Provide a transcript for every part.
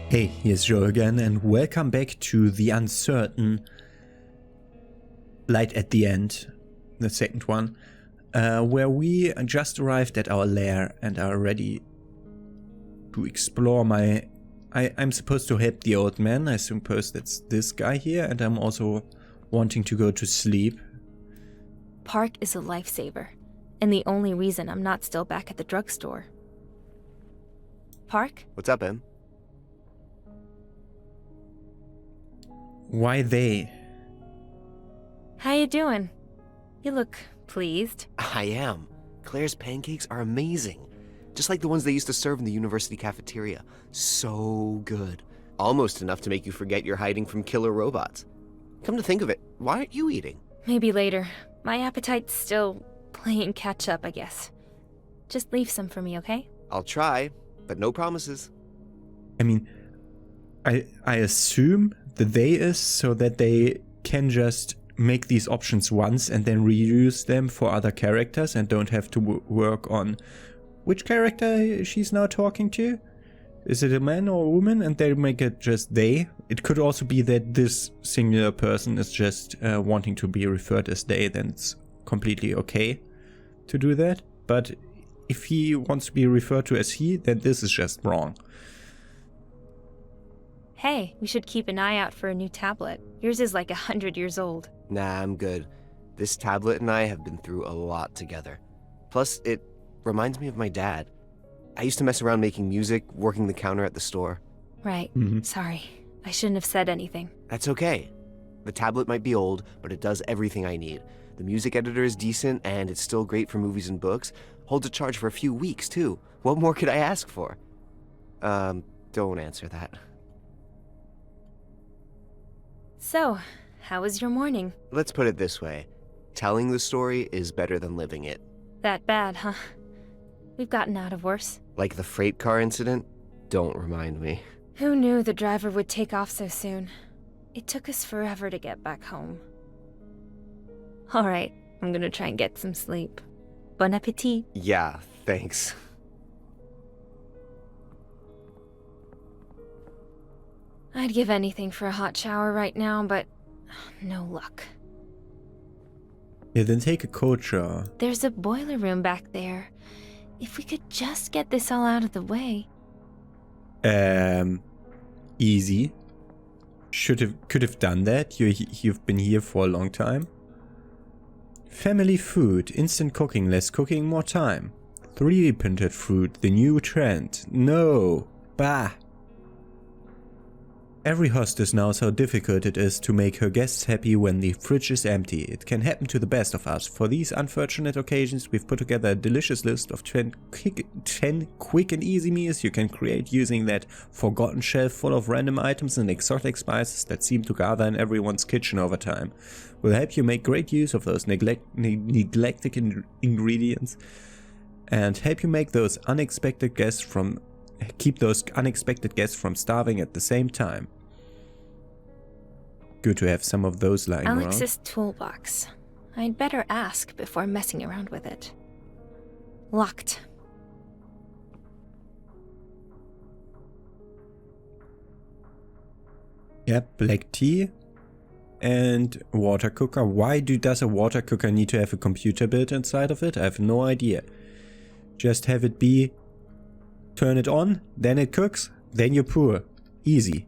Hey, here's Joe again, and welcome back to the uncertain light at the end, the second one, where we just arrived at our lair and are ready to explore I'm supposed to help the old man. I suppose that's this guy here, and I'm also wanting to go to sleep. Park is a lifesaver, and the only reason I'm not still back at the drugstore. Park? What's up, Em? Why they? How you doing? You look pleased. I am. Claire's pancakes are amazing. Just like the ones they used to serve in the university cafeteria. So good. Almost enough to make you forget you're hiding from killer robots. Come to think of it, why aren't you eating? Maybe later. My appetite's still playing catch up, I guess. Just leave some for me, okay? I'll try, but no promises. I mean, I assume the they is so that they can just make these options once and then reuse them for other characters and don't have to work on which character she's now talking to. Is it a man or a woman? And they make it just they. It could also be that this singular person is just wanting to be referred as they, then it's completely okay to do that. But if he wants to be referred to as he, then this is just wrong. Hey, we should keep an eye out for a new tablet. Yours is like 100 years old. Nah, I'm good. This tablet and I have been through a lot together. Plus, it reminds me of my dad. I used to mess around making music, working the counter at the store. Right. Sorry. I shouldn't have said anything. That's okay. The tablet might be old, but it does everything I need. The music editor is decent, and it's still great for movies and books. Holds a charge for a few weeks, too. What more could I ask for? Don't answer that. So, how was your morning? Let's put it this way. Telling the story is better than living it. That bad, huh? We've gotten out of worse. Like the freight car incident? Don't remind me. Who knew the driver would take off so soon? It took us forever to get back home. Alright, I'm gonna try and get some sleep. Bon appetit. Yeah, thanks. I'd give anything for a hot shower right now, but no luck. Yeah, then take a cold shower. There's a boiler room back there. If we could just get this all out of the way. Easy. Could have done that. You've been here for a long time. Family food, instant cooking, less cooking, more time. 3D printed food, the new trend. No. Bah. Every hostess knows how difficult it is to make her guests happy when the fridge is empty. It can happen to the best of us. For these unfortunate occasions, we've put together a delicious list of 10 quick and easy meals you can create using that forgotten shelf full of random items and exotic spices that seem to gather in everyone's kitchen over time. We'll help you make great use of those neglected ingredients and help you make those unexpected guests from keep those unexpected guests from starving at the same time. Good to have some of those lying around. Alex's toolbox. I'd better ask before messing around with it. Locked. Yep, black tea and water cooker. Why does a water cooker need to have a computer built inside of it? I have no idea. Just have it be, turn it on, then it cooks, then you pour. Easy.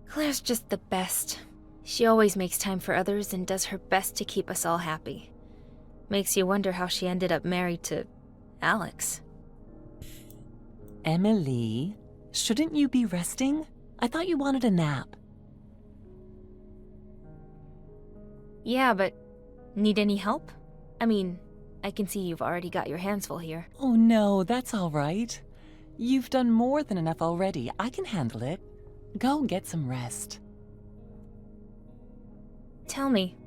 Claire's just the best. She always makes time for others and does her best to keep us all happy. Makes you wonder how she ended up married to Alex. Emily, shouldn't you be resting? I thought you wanted a nap. Yeah, but need any help? I mean, I can see you've already got your hands full here. Oh no, that's all right. You've done more than enough already. I can handle it. Go get some rest. Tell me,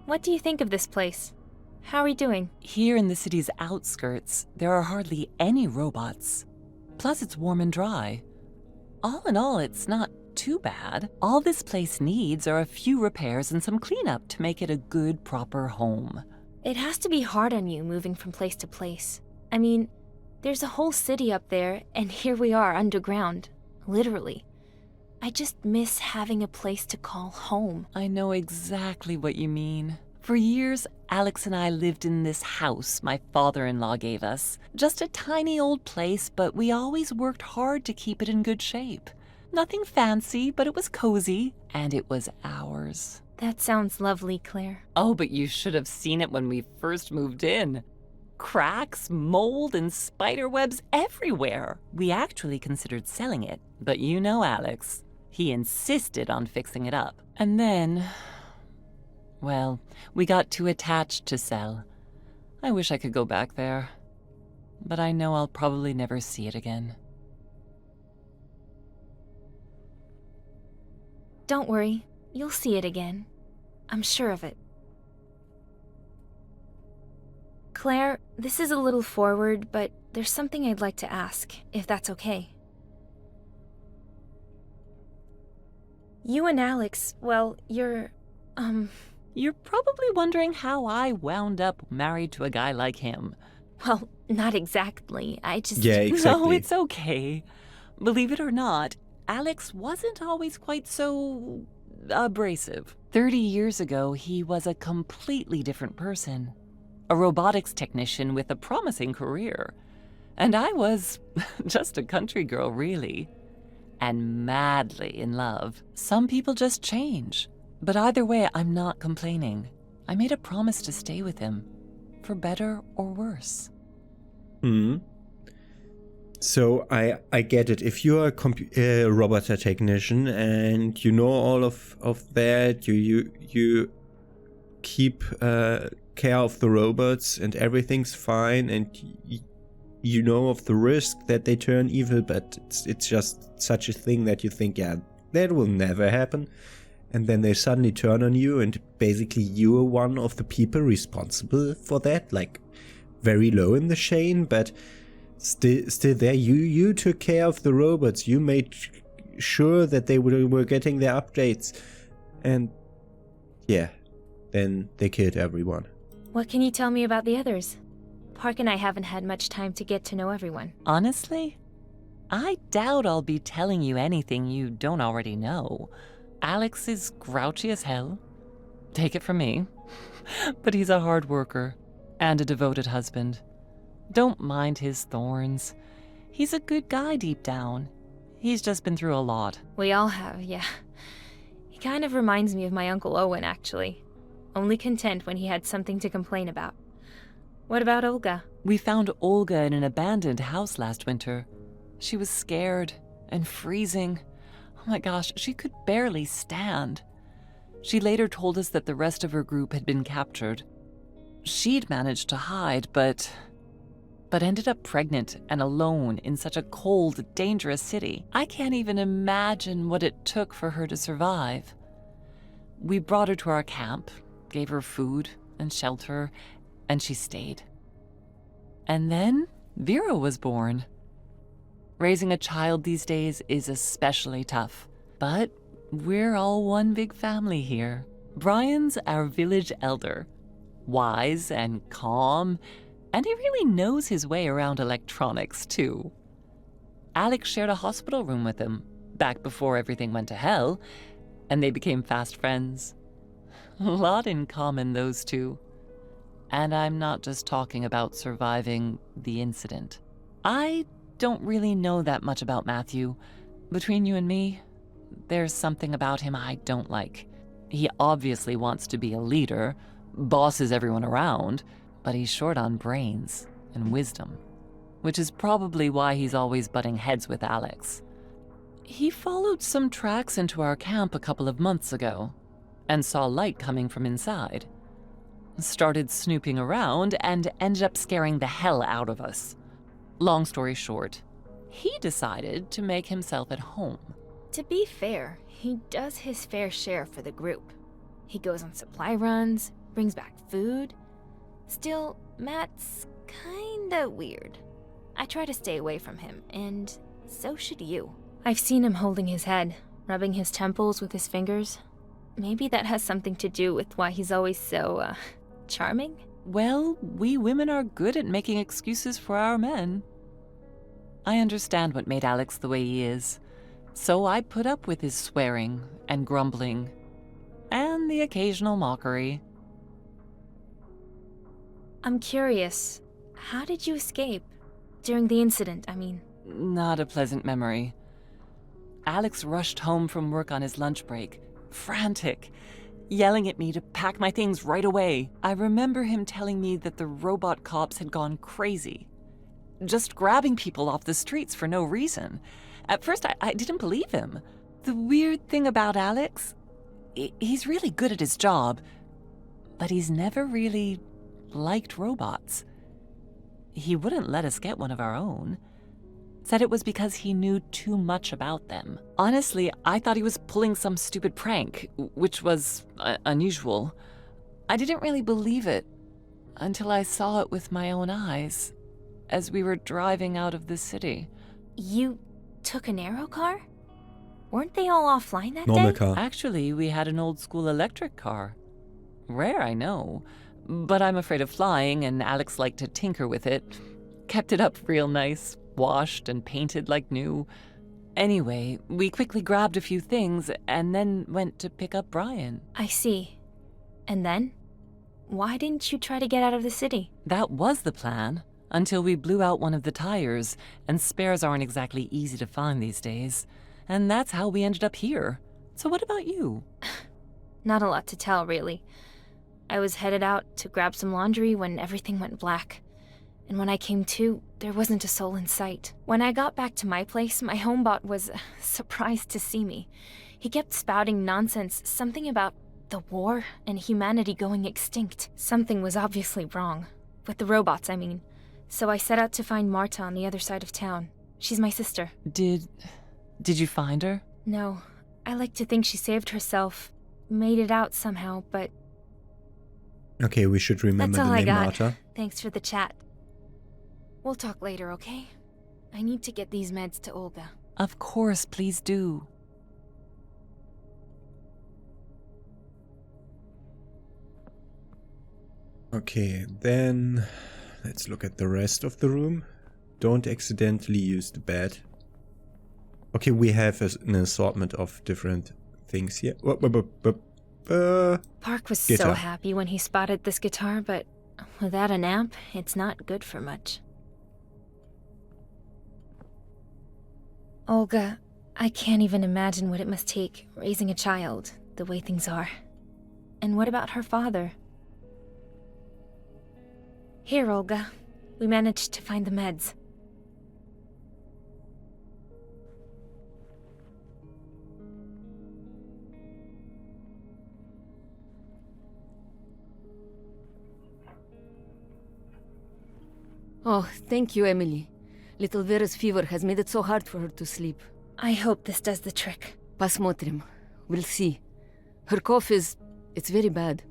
what do you think of this place? How are we doing? Here in the city's outskirts, there are hardly any robots. Plus it's warm and dry. All in all, it's not too bad. All this place needs are a few repairs and some cleanup to make it a good, proper home. It has to be hard on you moving from place to place. I mean, there's a whole city up there, and here we are underground. Literally. I just miss having a place to call home. I know exactly what you mean. For years, Alex and I lived in this house my father-in-law gave us. Just a tiny old place, but we always worked hard to keep it in good shape. Nothing fancy, but it was cozy, and it was ours. That sounds lovely, Claire. Oh, but you should have seen it when we first moved in. Cracks, mold, and spider webs everywhere. We actually considered selling it, but you know Alex. He insisted on fixing it up. And then, well, we got too attached to sell. I wish I could go back there, but I know I'll probably never see it again. Don't worry, you'll see it again. I'm sure of it. Claire, this is a little forward, but there's something I'd like to ask, if that's okay. You and Alex, well, you're Probably wondering how I wound up married to a guy like him. well, not exactly. I just... Yeah, exactly. No, it's okay. Believe it or not, Alex wasn't always quite so abrasive. 30 years ago, he was a completely different person. A robotics technician with a promising career. And I was just a country girl, really. And madly in love. Some people just change. But either way, I'm not complaining. I made a promise to stay with him, for better or worse. So I get it. If you're a robot technician and you know all of that, you keep care of the robots and everything's fine, and you know of the risk that they turn evil, but it's just such a thing that you think, yeah, that will never happen. And then they suddenly turn on you, and basically you are one of the people responsible for that, like very low in the chain, but still there. You took care of the robots. You made sure that they were getting their updates, and yeah, then they killed everyone. What can you tell me about the others? Park and I haven't had much time to get to know everyone. Honestly, I doubt I'll be telling you anything you don't already know. Alex is grouchy as hell. Take it from me. But he's a hard worker and a devoted husband. Don't mind his thorns. He's a good guy deep down. He's just been through a lot. We all have, yeah. He kind of reminds me of my Uncle Owen, actually. Only content when he had something to complain about. What about Olga? We found Olga in an abandoned house last winter. She was scared and freezing. Oh my gosh, she could barely stand. She later told us that the rest of her group had been captured. She'd managed to hide, but ended up pregnant and alone in such a cold, dangerous city. I can't even imagine what it took for her to survive. We brought her to our camp, gave her food and shelter, and she stayed. And then Vera was born. Raising a child these days is especially tough, but we're all one big family here. Brian's our village elder, wise and calm, and he really knows his way around electronics, too. Alex shared a hospital room with him, back before everything went to hell, and they became fast friends. A lot in common, those two. And I'm not just talking about surviving the incident. I don't really know that much about Matthew. Between you and me, there's something about him I don't like. He obviously wants to be a leader, bosses everyone around, but he's short on brains and wisdom, which is probably why he's always butting heads with Alex. He followed some tracks into our camp a couple of months ago and saw light coming from inside. Started snooping around and ended up scaring the hell out of us. Long story short, he decided to make himself at home. To be fair, he does his fair share for the group. He goes on supply runs, brings back food. Still, Matt's kinda weird. I try to stay away from him, and so should you. I've seen him holding his head, rubbing his temples with his fingers. Maybe that has something to do with why he's always so, charming? Well, we women are good at making excuses for our men. I understand what made Alex the way he is. So I put up with his swearing and grumbling, and the occasional mockery. I'm curious, how did you escape? During the incident, I mean. Not a pleasant memory. Alex rushed home from work on his lunch break, frantic, yelling at me to pack my things right away. I remember him telling me that the robot cops had gone crazy, just grabbing people off the streets for no reason. At first, I didn't believe him. The weird thing about Alex, he's really good at his job, but he's never really liked robots. He wouldn't let us get one of our own. Said it was because he knew too much about them. Honestly, I thought he was pulling some stupid prank, which was unusual. I didn't really believe it until I saw it with my own eyes as we were driving out of the city. You took an aero car? Weren't they all offline that Normal day? car. Actually, we had an old school electric car. Rare, I know, but I'm afraid of flying, and Alex liked to tinker with it. Kept it up real nice, washed and painted like new. Anyway, we quickly grabbed a few things and then went to pick up Brian. I see. And then? Why didn't you try to get out of the city? That was the plan, until we blew out one of the tires, and spares aren't exactly easy to find these days. And that's how we ended up here. So what about you? Not a lot to tell, really. I was headed out to grab some laundry when everything went black. And when I came to, there wasn't a soul in sight. When I got back to my place, my homebot was surprised to see me. He kept spouting nonsense, something about the war and humanity going extinct. Something was obviously wrong. With the robots, I mean. So I set out to find Marta on the other side of town. She's my sister. Did you find her? No. I like to think she saved herself, made it out somehow, but Okay, we should remember that's all the I name got. Marta. Thanks for the chat. We'll talk later, okay? I need to get these meds to Olga. Of course, please do. Okay, then let's look at the rest of the room. Don't accidentally use the bed. Okay, we have an assortment of different things here. Park was Guitar. so happy when he spotted this guitar, but without an amp, it's not good for much. Olga, I can't even imagine what it must take raising a child the way things are. And what about her father? Here, Olga. We managed to find the meds. Oh, thank you, Emily. Little Vera's fever has made it so hard for her to sleep. I hope this does the trick. Pasmotrim. We'll see. Her cough it's very bad.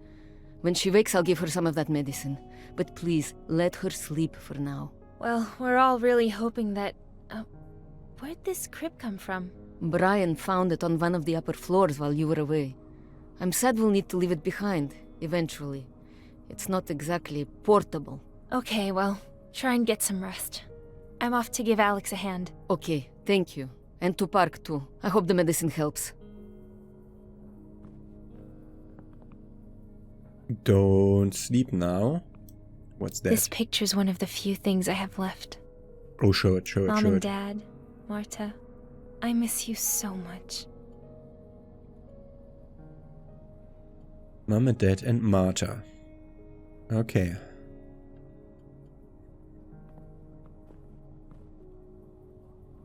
When she wakes, I'll give her some of that medicine. But please, let her sleep for now. Well, we're all really hoping that... where'd this crib come from? Brian found it on one of the upper floors while you were away. I'm sad we'll need to leave it behind, eventually. It's not exactly portable. Okay, well, try and get some rest. I'm off to give Alex a hand. Okay, thank you. And to Park, too. I hope the medicine helps. Don't sleep now. What's that? This picture's one of the few things I have left. Oh, show it, show it, Mom show and it. Dad, Marta, I miss you so much. Mom and Dad and Marta. Okay.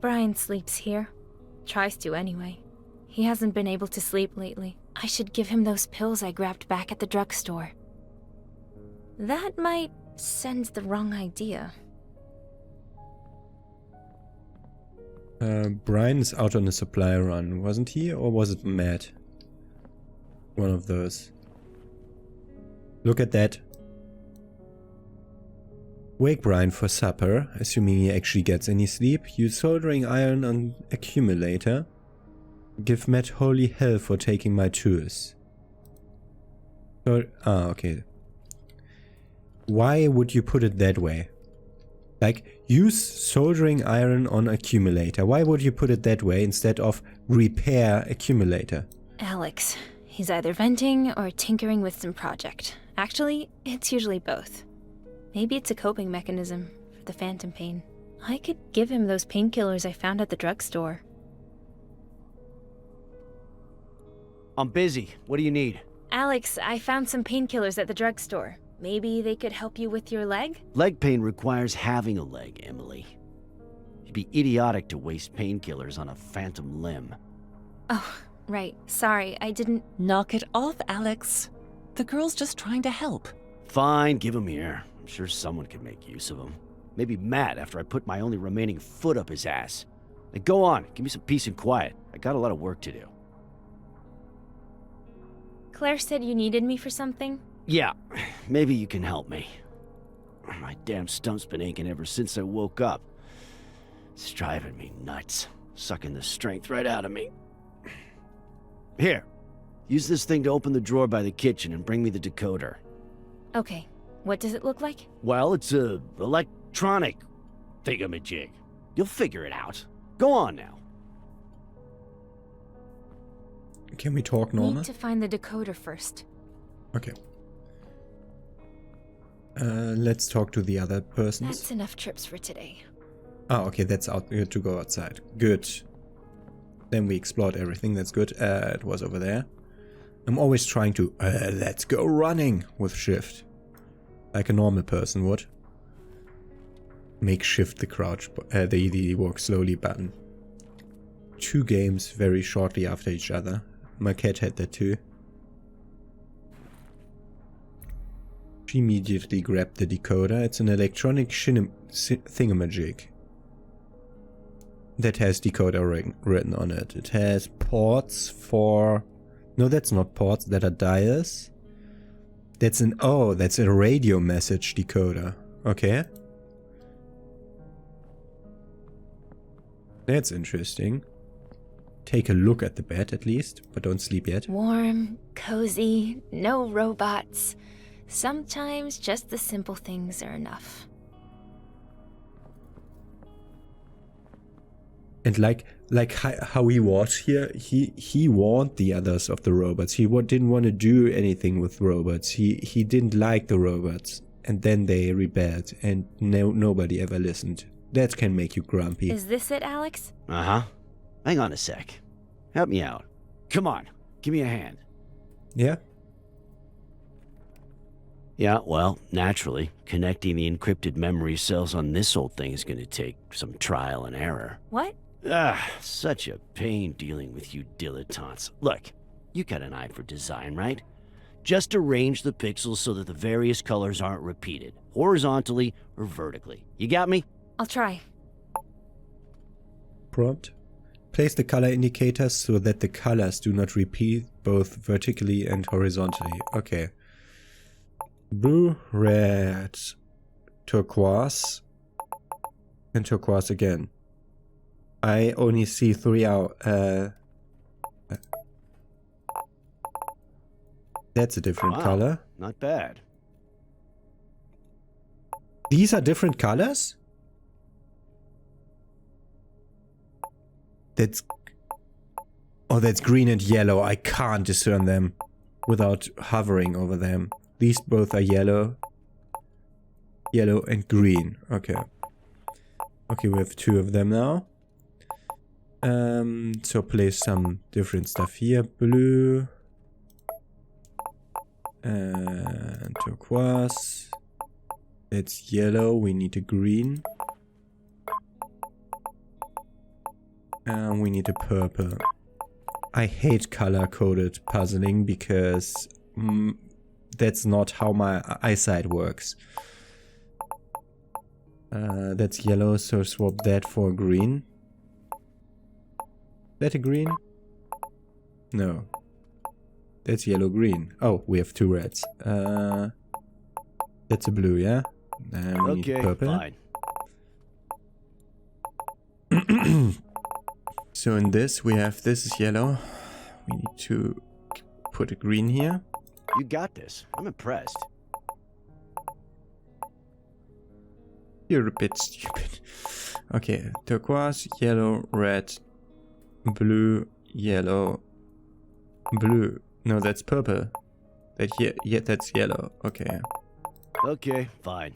Brian sleeps here. Tries to anyway. He hasn't been able to sleep lately. I should give him those pills I grabbed back at the drugstore. That might send the wrong idea. Brian's out on a supply run, wasn't he? Or was it Matt? One of those. Look at that. Wake Brian for supper, assuming he actually gets any sleep. Use soldering iron on accumulator. Give Matt holy hell for taking my tools. So, okay. Why would you put it that way? Like, use soldering iron on accumulator. Why would you put it that way instead of repair accumulator? Alex. He's either venting or tinkering with some project. Actually, it's usually both. Maybe it's a coping mechanism for the phantom pain. I could give him those painkillers I found at the drugstore. I'm busy. What do you need? Alex, I found some painkillers at the drugstore. Maybe they could help you with your leg? Leg pain requires having a leg, Emily. You'd be idiotic to waste painkillers on a phantom limb. Oh, right. Sorry, I didn't... Knock it off, Alex. The girl's just trying to help. Fine, give him here. I'm sure someone could make use of him. Maybe Matt after I put my only remaining foot up his ass. Now go on, give me some peace and quiet. I got a lot of work to do. Claire said you needed me for something? Yeah, maybe you can help me. My damn stump's been aching ever since I woke up. It's driving me nuts, sucking the strength right out of me. Here, use this thing to open the drawer by the kitchen and bring me the decoder. Okay. What does it look like? Well, it's a electronic thingamajig. You'll figure it out. Go on now. Can we talk normal? Need to find the decoder first. Okay. Let's talk to the other persons. That's enough trips for today. Oh, okay, that's out to go outside. Good. Then we explored everything, that's good. It was over there. I'm always trying to, let's go running with shift. Like a normal person would. Make shift the crouch, the walk slowly button. 2 games very shortly after each other. My cat had that too. She immediately grabbed the decoder. It's an electronic thingamajig that has decoder written on it. It has ports for... No, that's not ports. That are dials. That's an... Oh, that's a radio message decoder. Okay. That's interesting. Take a look at the bed at least, but don't sleep yet. Warm, cozy, no robots. Sometimes just the simple things are enough. And like how he was here, he warned the others of the robots. He didn't want to do anything with robots. He didn't like the robots, and then they rebelled, and nobody ever listened. That can make you grumpy. Is this it, Alex? Uh-huh. Hang on a sec. Help me out. Come on, give me a hand. Yeah? Yeah, well, naturally, connecting the encrypted memory cells on this old thing is going to take some trial and error. What? Such a pain dealing with you dilettantes. Look, you got an eye for design, right? Just arrange the pixels so that the various colors aren't repeated, horizontally or vertically. You got me? I'll try. Prompt. Place the color indicators so that the colors do not repeat both vertically and horizontally. Okay. Blue, red, turquoise, and turquoise again. I only see 3 out. That's a different color. Not bad. These are different colors? That's green and yellow. I can't discern them without hovering over them. These both are yellow. Yellow and green. Okay. Okay, we have 2 of them now. So place some different stuff here. Blue. And turquoise. It's yellow. We need a green. And we need a purple. I hate color-coded puzzling because that's not how my eyesight works. That's yellow, so swap that for green. That a green? No. That's yellow-green. Oh, we have 2 reds. That's a blue, yeah? And we need purple. Fine. So in this, we have, this is yellow. We need to put a green here. You got this. I'm impressed. You're a bit stupid. Okay, turquoise, yellow, red, blue, yellow, blue. No, that's purple. That here, yeah, that's yellow. Okay. Okay, fine.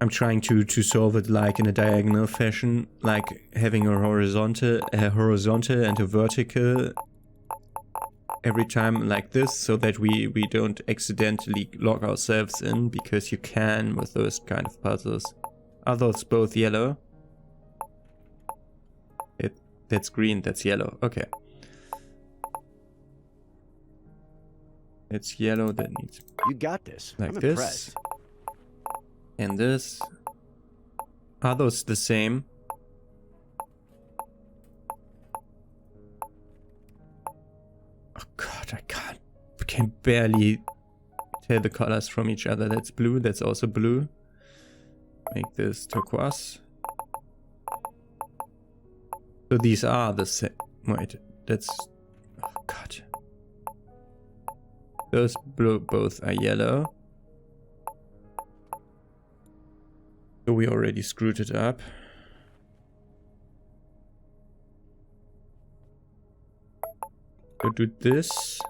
I'm trying to solve it like in a diagonal fashion, like having a horizontal and a vertical every time like this, so that we don't accidentally lock ourselves in, because you can with those kind of puzzles. Are those both yellow? That's green, that's yellow. Okay. It's yellow, that needs You got this. like I'm this. impressed. And this. Are those the same? Oh god, I can barely tell the colors from each other. That's blue, that's also blue. Make this turquoise. So these are the same. Wait, that's... Oh god. Those blue both are yellow. So we already screwed it up. So do this.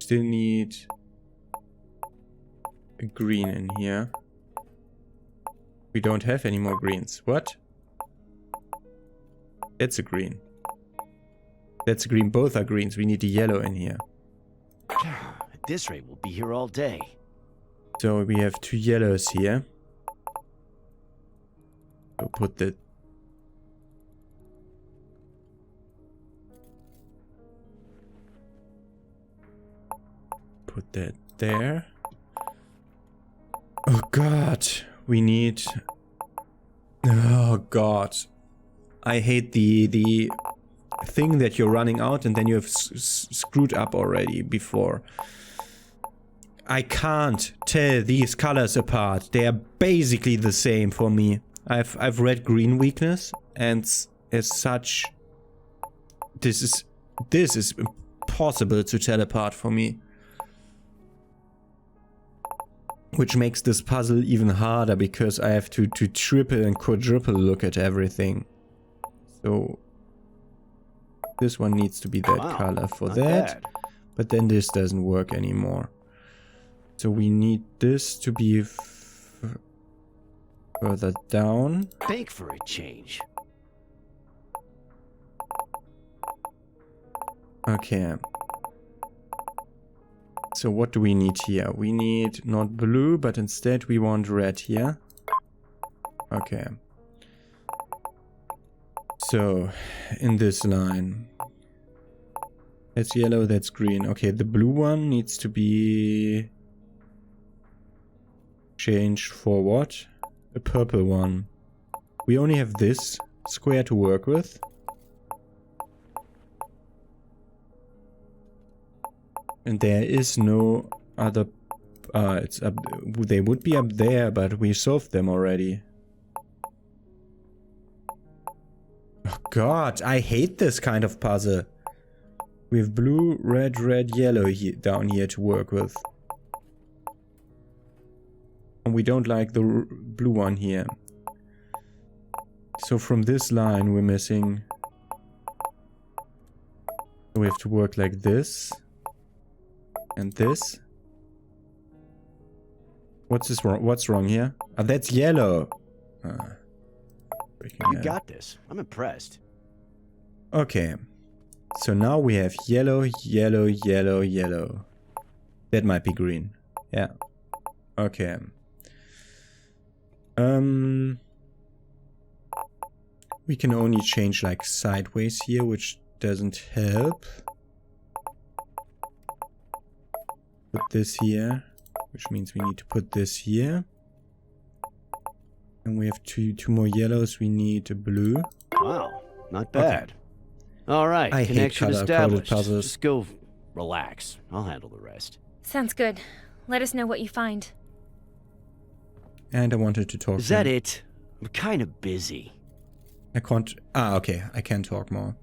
Still need a green in here. We don't have any more greens. What? That's a green. That's a green. Both are greens. We need a yellow in here. At this rate, we'll be here all day. So we have 2 yellows here. So put the... Put that there. Oh god. We need... Oh god. I hate the thing that you're running out and then you have screwed up already before. I can't tell these colors apart. They are basically the same for me. I've read Green Weakness, and as such, this is impossible to tell apart for me. Which makes this puzzle even harder, because I have to triple and quadruple look at everything. So this one needs to be that color for that. Bad. But then this doesn't work anymore. So we need this to be further down. Bake for a change. Okay. So what do we need here? We need not blue, but instead we want red here. Okay. So, in this line. That's yellow, that's green. Okay, the blue one needs to be... changed for what? A purple one. We only have this square to work with. And there is no other... it's up... They would be up there, but we solved them already. Oh god, I hate this kind of puzzle. We have blue, red, yellow here, down here to work with. And we don't like the blue one here. So from this line we're missing... We have to work like this. And this. What's this wrong? What's wrong here? Oh, that's yellow. You got this. I'm impressed. Okay. So now we have yellow, yellow, yellow, yellow. That might be green. Yeah. Okay. We can only change like sideways here, which doesn't help. Put this here, which means we need to put this here. And we have two more yellows. We need a blue. Wow, not bad. Okay. All right, I hate connection color-coded established. puzzles. Just go relax. I'll handle the rest. Sounds good. Let us know what you find. And I wanted to talk. Is that it? I'm kind of busy. I can't. Ah, okay. I can talk more.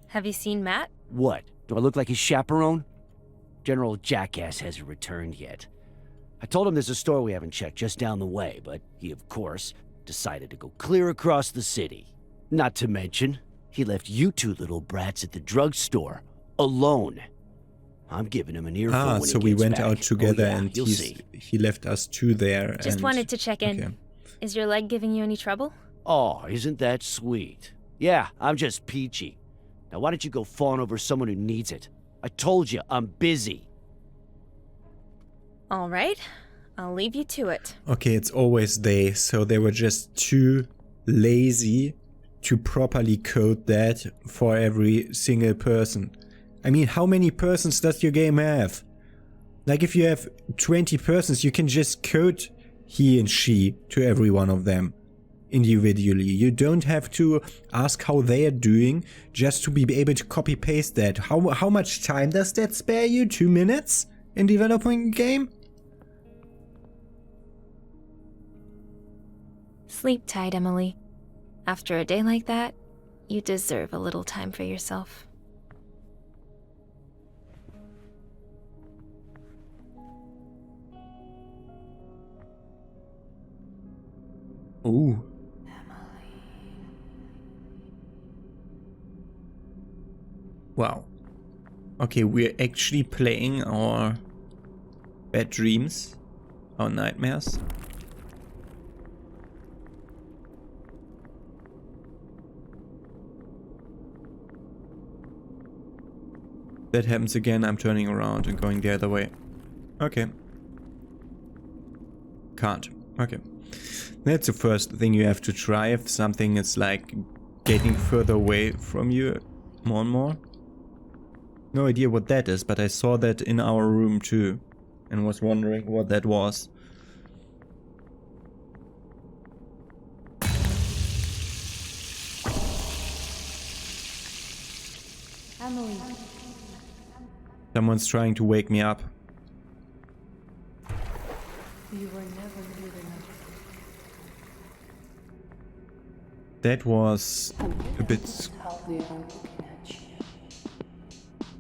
Have you seen Matt? What? Do I look like his chaperone? General Jackass hasn't returned yet. I told him there's a store we haven't checked just down the way, but he, of course, decided to go clear across the city. Not to mention, he left you two little brats at the drugstore, alone. I'm giving him an earful when he gets so we went back. out together and you'll see. he left us two there. Just wanted to check in. Okay. Is your leg giving you any trouble? Oh, isn't that sweet? Yeah, I'm just peachy. Now why don't you go fawn over someone who needs it? I told you, I'm busy. All right, I'll leave you to it. Okay, it's always they, so they were just too lazy to properly code that for every single person. I mean, how many persons does your game have? Like, if you have 20 persons, you can just code he and she to every one of them individually. You don't have to ask how they are doing just to be able to copy paste that. How much time does that spare you? 2 minutes in developing a game? Sleep tight, Emily. After a day like that, you deserve a little time for yourself. Ooh. Wow. Okay, we're actually playing our bad dreams, our nightmares. That happens again, I'm turning around and going the other way. Okay. Can't. Okay. That's the first thing you have to try if something is like getting further away from you more and more. No idea what that is, but I saw that in our room too and was wondering what that was. Emily. Someone's trying to wake me up. You were never good enough. That was a bit...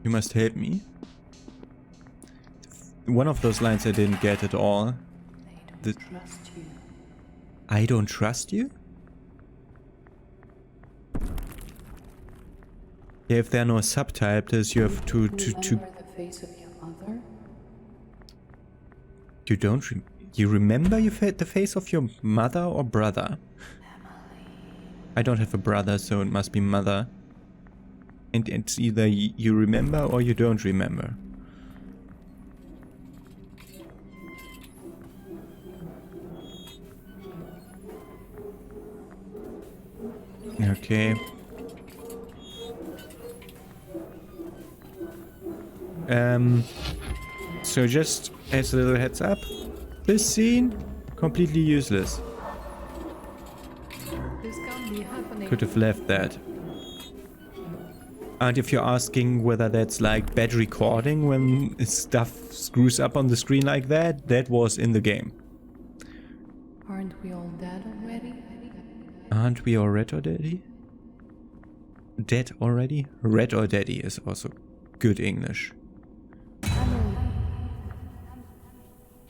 You must help me. One of those lines I didn't get at all. Trust you. I don't trust you? Yeah, if there are no subtitles, you have to... Remember the face of your mother? You don't... You remember the face of your mother or brother? I don't have a brother, so it must be mother. And it's either you remember or you don't remember. Okay. So just as a little heads up, this scene, completely useless. This can't be happening. Could have left that. And if you're asking whether that's like bad recording when stuff screws up on the screen like that, that was in the game. Aren't we all dead already? Aren't we all red or daddy? Dead already? Red or daddy is also good English.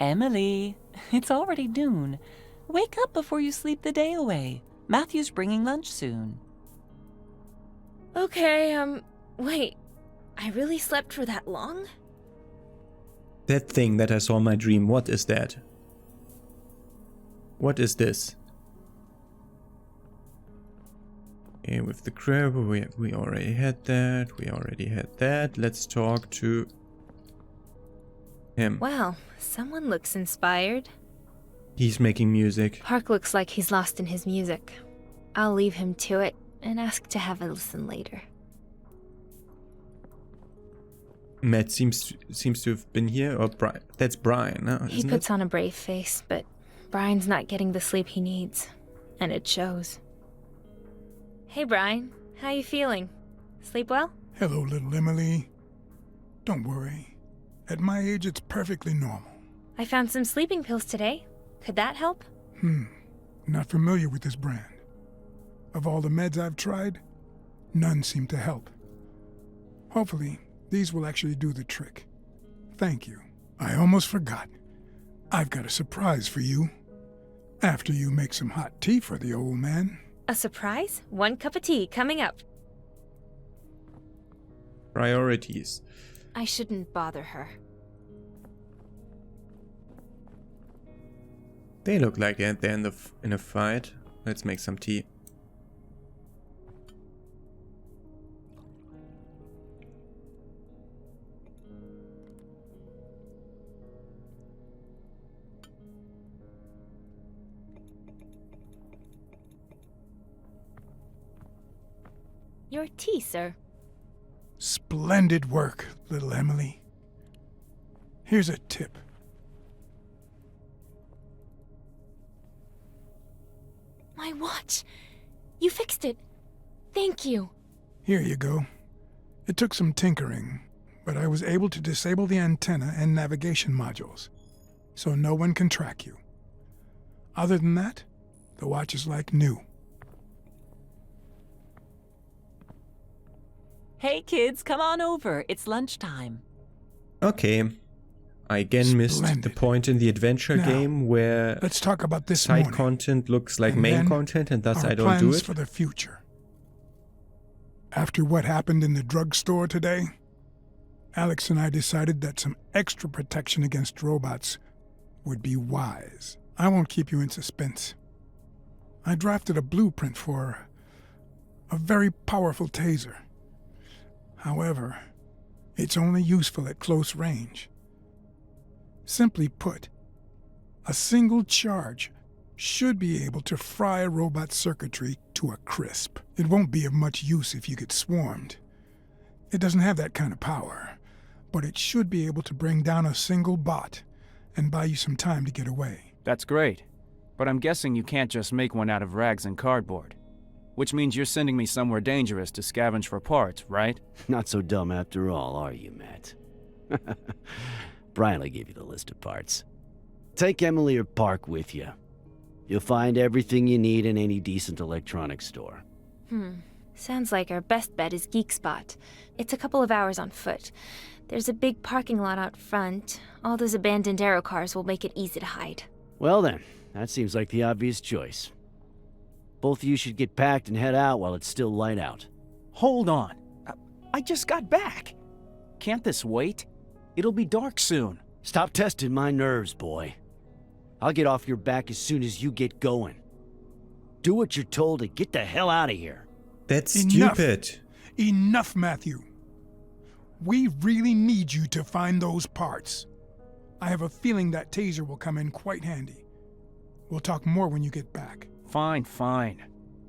Emily, it's already noon. Wake up before you sleep the day away. Matthew's bringing lunch soon. Okay, wait. I really slept for that long? That thing that I saw in my dream, what is that? What is this? Okay, with the crab, we already had that. Let's talk to him. Wow, someone looks inspired. He's making music. Park looks like he's lost in his music. I'll leave him to it and ask to have a listen later. Matt seems to have been here, or Brian. That's Brian, no? He puts on a brave face, but Brian's not getting the sleep he needs, and it shows. Hey Brian, how you feeling? Sleep well? Hello, little Emily. Don't worry. At my age, it's perfectly normal. I found some sleeping pills today. Could that help? Not familiar with this brand. Of all the meds I've tried, none seem to help. Hopefully, these will actually do the trick. Thank you. I almost forgot. I've got a surprise for you. After you make some hot tea for the old man. A surprise? 1 cup of tea coming up. Priorities. I shouldn't bother her. They look like they're in a fight. Let's make some tea. Your tea, sir. Splendid work, little Emily. Here's a tip. My watch! You fixed it! Thank you! Here you go. It took some tinkering, but I was able to disable the antenna and navigation modules, so no one can track you. Other than that, the watch is like new. Hey kids, come on over. It's lunchtime. Okay. I again missed the Splendid. point in the adventure Now, game where Let's talk about this side morning. content looks like and main then content, and thus our I don't do plans it. for the future. After what happened in the drugstore today, Alex and I decided that some extra protection against robots would be wise. I won't keep you in suspense. I drafted a blueprint for a very powerful taser. However, it's only useful at close range. Simply put, a single charge should be able to fry a robot's circuitry to a crisp. It won't be of much use if you get swarmed. It doesn't have that kind of power, but it should be able to bring down a single bot and buy you some time to get away. That's great. But I'm guessing you can't just make one out of rags and cardboard. Which means you're sending me somewhere dangerous to scavenge for parts, right? Not so dumb after all, are you, Matt? Brian will give you the list of parts. Take Emily or Park with you. You'll find everything you need in any decent electronics store. Sounds like our best bet is Geek Spot. It's a couple of hours on foot. There's a big parking lot out front. All those abandoned aero cars will make it easy to hide. Well then, that seems like the obvious choice. Both of you should get packed and head out while it's still light out. Hold on. I just got back. Can't this wait? It'll be dark soon. Stop testing my nerves, boy. I'll get off your back as soon as you get going. Do what you're told and get the hell out of here. That's Enough. stupid. Enough, Matthew. We really need you to find those parts. I have a feeling that taser will come in quite handy. We'll talk more when you get back. Fine, fine.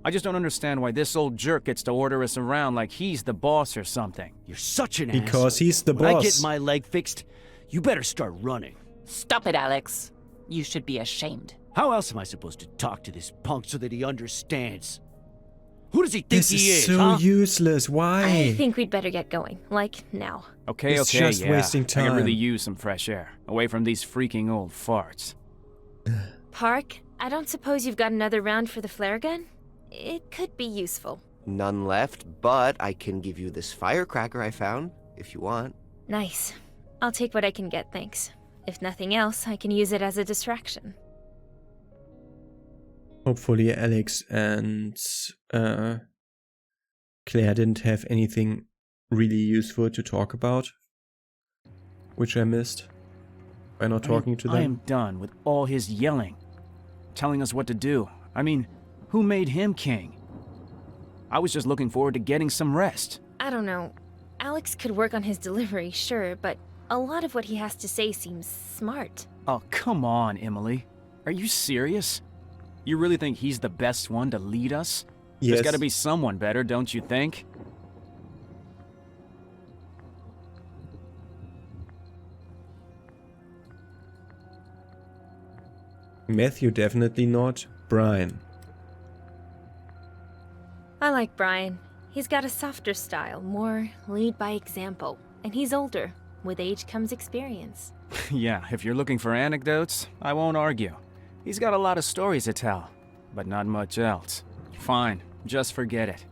I just don't understand why this old jerk gets to order us around like he's the boss or something. You're such an Because asshole. he's the When I boss. get my leg fixed, you better start running. Stop it, Alex. You should be ashamed. How else am I supposed to talk to this punk so that he understands? Who does he think This he is is, so huh? useless. Why? I think we'd better get going. Like, now. Okay, It's okay, just yeah. wasting I could really time. use some fresh air, away from these freaking old farts. Park, I don't suppose you've got another round for the flare gun? It could be useful. None left, but I can give you this firecracker I found, if you want. Nice. I'll take what I can get, thanks. If nothing else, I can use it as a distraction. Hopefully Alex and Claire didn't have anything really useful to talk about, which I missed by not talking to them. I am done with all his yelling, telling us what to do. I mean, who made him king? I was just looking forward to getting some rest. I don't know. Alex could work on his delivery, sure, but a lot of what he has to say seems smart. Oh, come on, Emily. Are you serious? You really think he's the best one to lead us? Yes. There's gotta be someone better, don't you think? Matthew definitely not. Brian. I like Brian. He's got a softer style, more lead by example. And he's older. With age comes experience. Yeah, if you're looking for anecdotes, I won't argue. He's got a lot of stories to tell, but not much else. Fine, just forget it.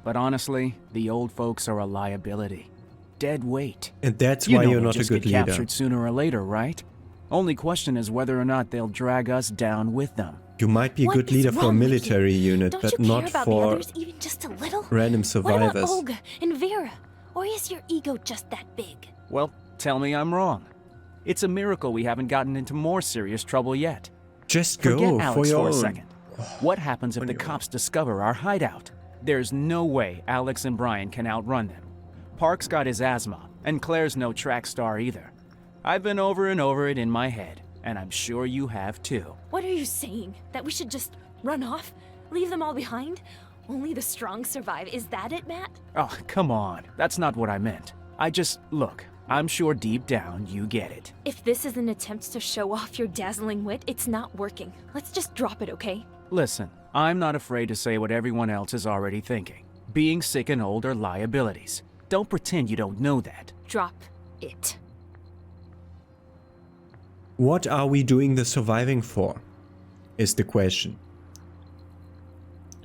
But honestly, the old folks are a liability. dead weight. And that's You why know you're they'll not a just good get leader. captured sooner or later, right? Only question is whether or not they'll drag us down with them. You might be a What good is leader for a wrong with you? military unit, Don't but you care not about the for others even just a little? random What about survivors. Olga and Vera? Or is your ego just that big? Well, tell me I'm wrong. It's a miracle we haven't gotten into more serious trouble yet. Just Forget go Alex for your for a own. second. What happens if On the your own. cops discover our hideout? There's no way Alex and Brian can outrun them. Park's got his asthma, and Claire's no track star either. I've been over and over it in my head, and I'm sure you have too. What are you saying? That we should just run off? Leave them all behind? Only the strong survive. Is that it, Matt? Oh, come on. That's not what I meant. Look, I'm sure deep down you get it. If this is an attempt to show off your dazzling wit, it's not working. Let's just drop it, okay? Listen, I'm not afraid to say what everyone else is already thinking. Being sick and old are liabilities. Don't pretend you don't know that. Drop it. What are we doing the surviving for? Is the question.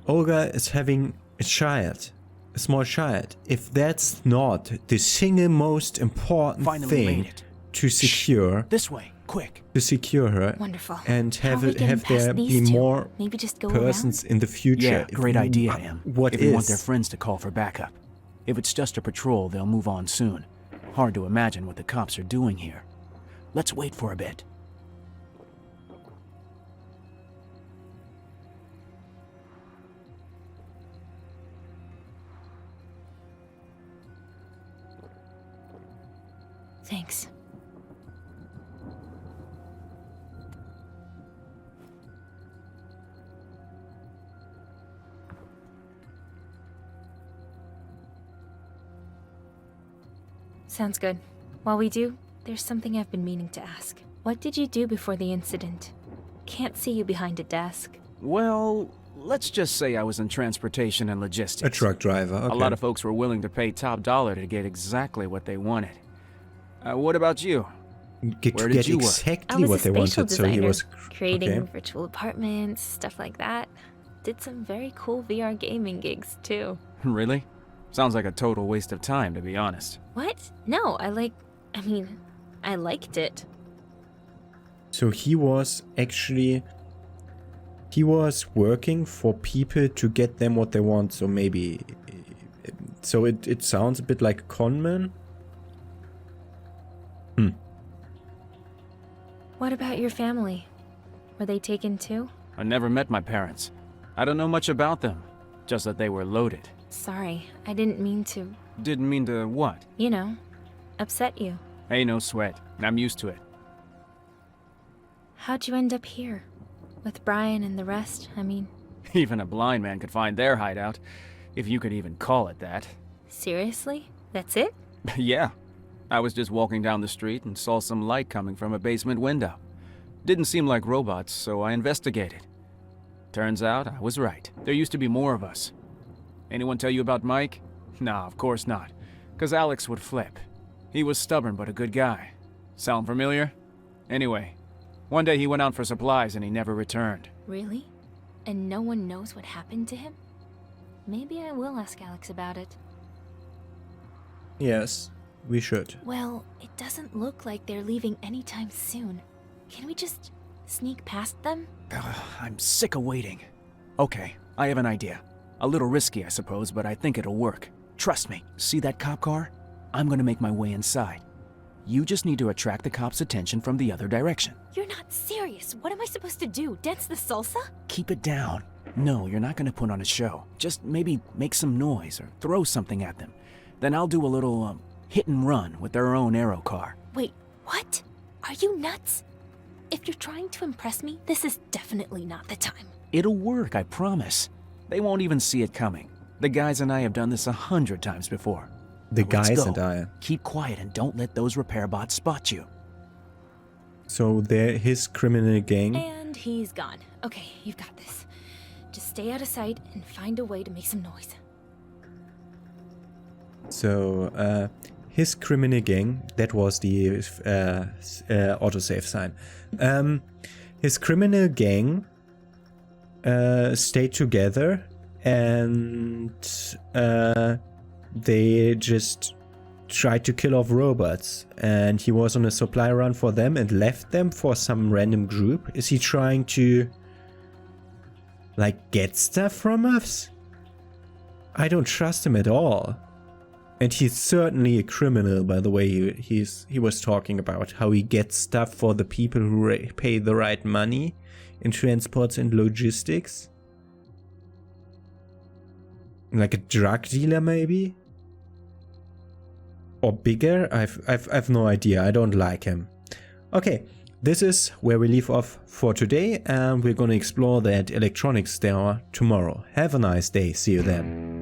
Olga is having a child. A small child. If that's not the single most important Finally thing made it. to secure, This way, quick. to secure her, Wonderful. and How have are we getting have there past be these two? more Maybe just go persons in the future. Yeah, great idea, Em. What if you want is? their friends to call for backup. If it's just a patrol, they'll move on soon. Hard to imagine what the cops are doing here. Let's wait for a bit. Thanks. Sounds good. While we do, there's something I've been meaning to ask. What did you do before the incident? Can't see you behind a desk. Well, let's just say I was in transportation and logistics. A truck driver. Okay. A lot of folks were willing to pay top dollar to get exactly what they wanted. What about you? Get Where to did get you work? I exactly was what a they spatial wanted, so he designer, was creating okay. virtual apartments, stuff like that. Did some very cool VR gaming gigs too. Really? Sounds like a total waste of time, to be honest. What? No, I liked it. So he was working for people to get them what they want. So maybe, so it sounds a bit like a con man. What about your family? Were they taken too? I never met my parents. I don't know much about them, just that they were loaded. Sorry, I didn't mean to, Didn't mean to what? upset you. Hey, no sweat. I'm used to it. How'd you end up here? With Brian and the rest, Even a blind man could find their hideout, if you could even call it that. seriously? That's it? Yeah. I was just walking down the street and saw some light coming from a basement window. Didn't seem like robots, so I investigated. Turns out I was right. There used to be more of us. Anyone tell you about Mike? Nah, of course not. 'Cause Alex would flip. He was stubborn but a good guy. Sound familiar? Anyway, one day he went out for supplies and he never returned. Really? And no one knows what happened to him? Maybe I will ask Alex about it. Yes, we should. Well, it doesn't look like they're leaving anytime soon. Can we just sneak past them? I'm sick of waiting. Okay, I have an idea. A little risky, I suppose, but I think it'll work. Trust me, see that cop car? I'm gonna make my way inside. You just need to attract the cops' attention from the other direction. You're not serious. What am I supposed to do? Dance the salsa? Keep it down. No, you're not gonna put on a show. Just maybe make some noise or throw something at them. Then I'll do a little, hit and run with their own aero car. Wait, what? Are you nuts? If you're trying to impress me, this is definitely not the time. It'll work, I promise. They won't even see it coming. The guys and I have done this 100 times before. The Now let's guys go. and I. Keep quiet and don't let those repair bots spot you. So they're his criminal gang. And he's gone. Okay, you've got this. Just stay out of sight and find a way to make some noise. So his criminal gang. That was the autosave sign. His criminal gang stayed together and they just tried to kill off robots, and he was on a supply run for them and left them for some random group. Is he trying to, like, get stuff from us? I don't trust him at all. And he's certainly a criminal, by the way he was talking about how he gets stuff for the people who pay the right money in transports and logistics. Like a drug dealer, maybe? Or bigger? I've no idea. I don't like him. Okay, this is where we leave off for today, and we're gonna explore that electronics store tomorrow. Have a nice day. See you then.